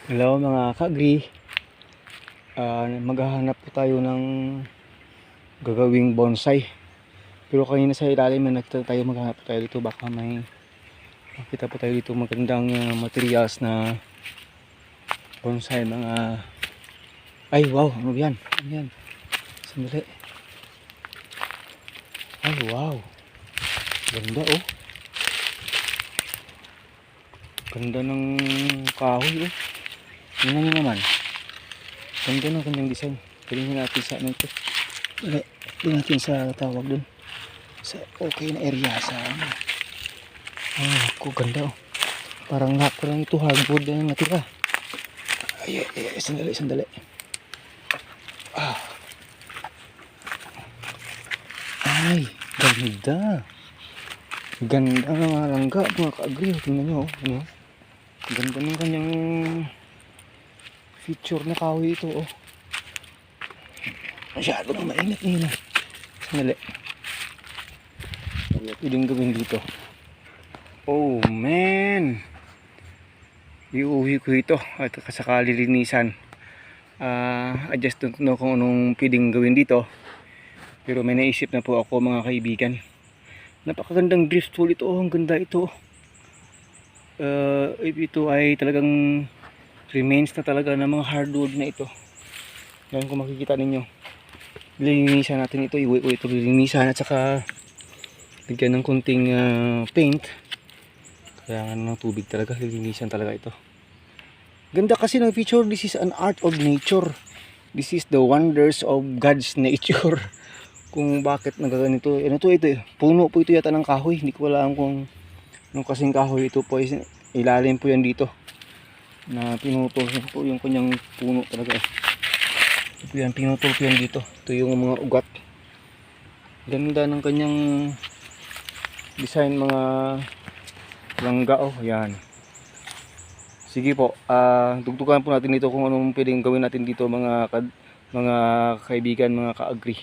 Hello mga ka-agri. Maghahanap po tayo ng gagawing bonsai. Pero kanina sa ilalim na nakita tayo, maghahanap tayo dito. Baka may makita po tayo dito magandang materials na bonsai. Ay wow, ano yan? Ano yan? Sandali. Ay wow, ganda oh. Ganda ng kahoy oh. Tingnan nyo naman. Ganda ng kanyang design. Tingnan natin sa ano ito. Tingnan natin sa tawag dun. Sa okay na area sa ano. Ako ganda oh. Parang lahat ko lang ito hardwood na natira. Ay, sandali. Ay, ganda. Ganda ng mga langga mga ka-agri. Tingnan nyo oh. Ano? Ganda ng kanyang feature na kahoy ito oh. Masyado na mainit nila. Sandali. Ano pwedeng gawin dito? Oh man, iuwi ko ito at kasakali linisan. I just don't know kung anong pwedeng gawin dito, pero may naisip na po ako mga kaibigan. Napakagandang driftwood ito oh. Ang ganda ito. Ito ay talagang remains na talaga ng mga hardwood na ito. Yan kung makikita ninyo, lilinisan natin ito. Iuwi ko ito lilinisan at saka lagyan ng kunting paint. Kaya ng tubig talaga, lilinisan talaga ito. Ganda kasi ng feature. This is an art of nature. This is the wonders of God's nature. Kung bakit nagaganito. Ano to ito? Puno po ito yata ng kahoy. Hindi ko alam kung anong kasing kahoy ito po. Ilalim po yan dito. Na pinutol po yung kanyang puno talaga. Ito yan, pinutol po yan dito. Ito yung mga ugat. Ganda ng kanyang design mga langga oh, yan. Sige po, dugtugan po natin dito kung anong pwedeng gawin natin dito mga kaibigan, mga ka-agri.